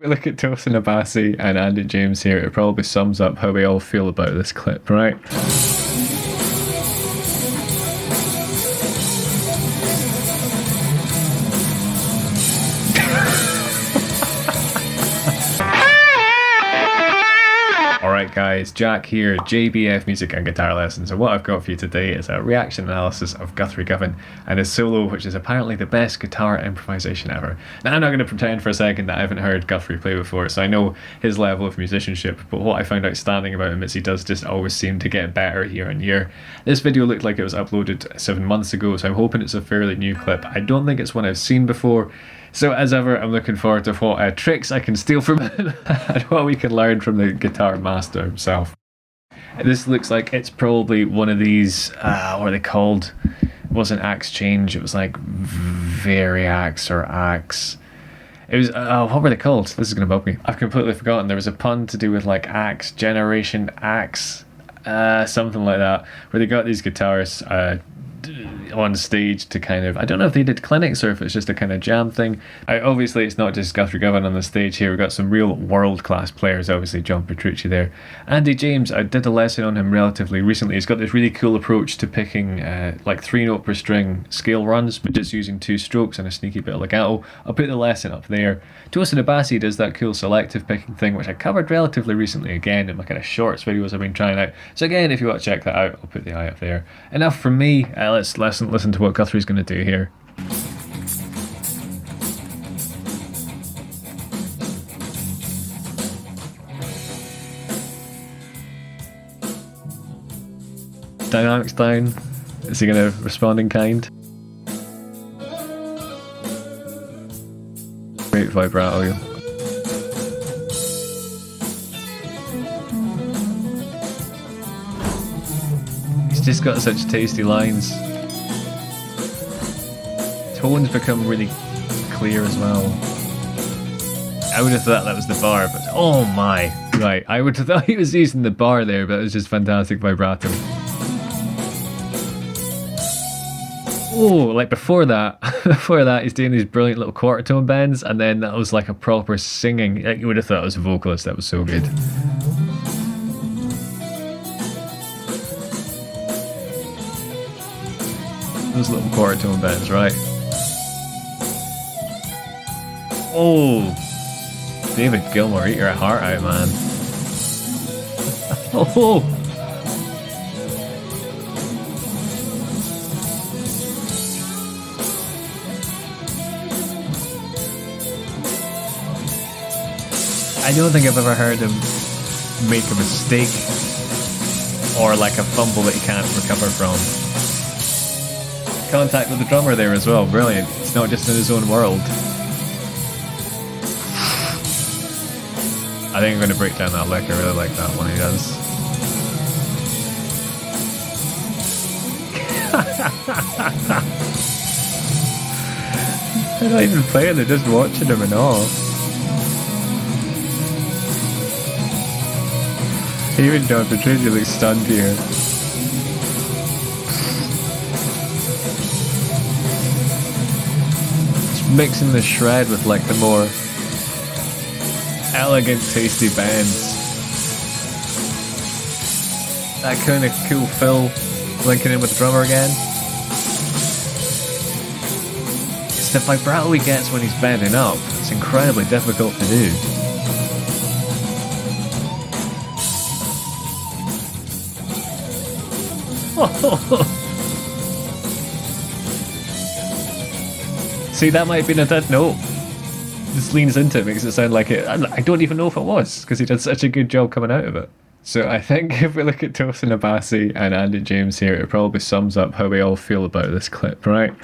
We look at Tosin Abasi and James here, it probably sums up how we all feel about this clip, right? Alright guys, Jack here, JBF Music and Guitar Lessons, and what I've got for you today is a reaction analysis of Guthrie Govan and his solo, which is apparently the best guitar improvisation ever. Now I'm not going to pretend for a second that I haven't heard Guthrie play before, so I know his level of musicianship, but what I found outstanding about him is he does just always seem to get better year on year. This video looked like it was uploaded 7 months ago, so I'm hoping it's a fairly new clip. I don't think it's one I've seen before. So as ever, I'm looking forward to what tricks I can steal from him and what we can learn from the guitar master himself. This looks like it's probably one of these, what are they called? It wasn't axe change, it was like variax or axe. It was, what were they called? This is going to bug me. I've completely forgotten. There was a pun to do with like axe, generation axe, something like that, where they got these guitarists on stage to kind of, I don't know if they did clinics or if it's just a kind of jam thing. Obviously it's not just Guthrie Govan on the stage here, we've got some real world-class players, obviously John Petrucci there. Andy James, I did a lesson on him relatively recently. He's got this really cool approach to picking like 3-note per string scale runs, but just using 2 strokes and a sneaky bit of legato. I'll put the lesson up there. Tosin Abasi does that cool selective picking thing, which I covered relatively recently again in my kind of shorts videos I've been trying out. So again, if you want to check that out, I'll put the eye up there. Enough from me, let's listen to what Guthrie's going to do here. Dynamics down. Is he going to respond in kind? Great vibrato. He's just got such tasty lines. Tones become really clear as well. I would have thought that was the bar, but oh my, right. I would have thought he was using the bar there, but it was just fantastic vibrato. Oh, like before that, he's doing these brilliant little quarter tone bends, and then that was like a proper singing. Like you would have thought it was a vocalist. That was so good. Those little quarter tone bends, right? Oh, David Gilmour, eat your heart out, man. Oh. I don't think I've ever heard him make a mistake or like a fumble that he can't recover from. Contact with the drummer there as well, brilliant. It's not just in his own world. I think I'm going to break down that lick. I really like that one he does. They're not even playing, they're just watching him and all. Even John Petrucci looks stunned here. Just mixing the shred with like the more elegant, tasty bends. That kind of cool fill linking in with the drummer again. It's the vibrato he gets when he's bending up. It's incredibly difficult to do. See, that might have been a dead note. Just leans into it, makes it sound like it. I don't even know if it was, because he did such a good job coming out of it. So I think if we look at Tosin Abasi and Andy James here, it probably sums up how we all feel about this clip, right?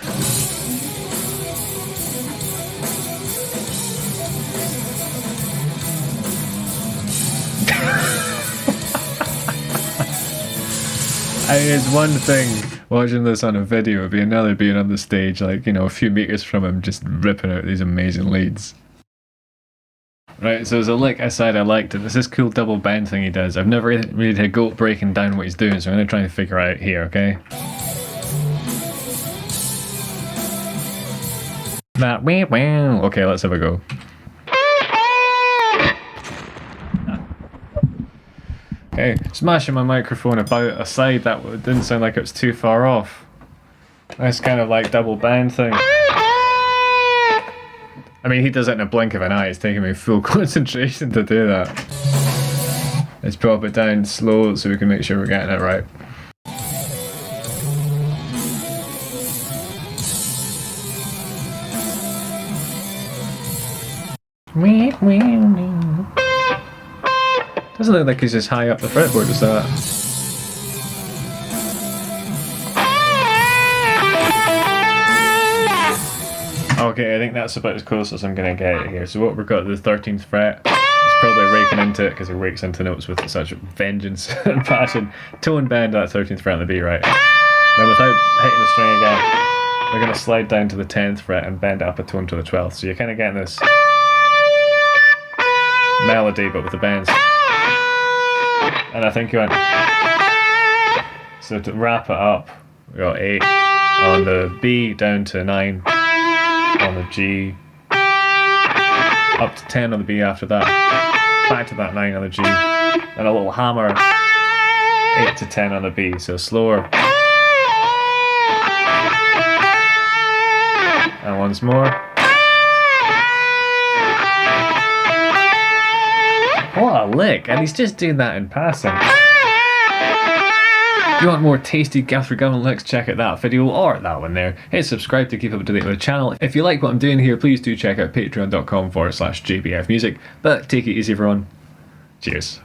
I mean, it's one thing watching this on a video, it'd be another being on the stage, like, you know, a few meters from him, just ripping out these amazing leads. Right, so as a lick aside, I liked it. There's this cool double bend thing he does. I've never really had a go at breaking down what he's doing, so I'm going to try and figure it out here, okay? That, okay, let's have a go. Okay, smashing my microphone about a side that didn't sound like it was too far off. Nice kind of like double band thing. I mean, he does it in a blink of an eye. It's taking me full concentration to do that. Let's pop it down slow so we can make sure we're getting it right. Doesn't look like he's just high up the fretboard, does that? Okay, I think that's about as close as I'm going to get it here. So what we've got, the 13th fret, it's probably raking into it because it rakes into notes with such vengeance and passion. Tone bend that 13th fret on the B, right? Then without hitting the string again, we're going to slide down to the 10th fret and bend it up a tone to the 12th. So you're kind of getting this melody but with the bends. And I think you went. So to wrap it up, we got 8 on the B down to 9 on the G, up to 10 on the B after that, back to that 9 on the G, and a little hammer, 8 to 10 on the B, so slower. And once more. What a lick, and he's just doing that in passing. If you want more tasty Guthrie Govan licks, check out that video or that one there. Hit subscribe to keep up to date with the channel. If you like what I'm doing here, please do check out patreon.com/JBFmusic. But take it easy everyone. Cheers.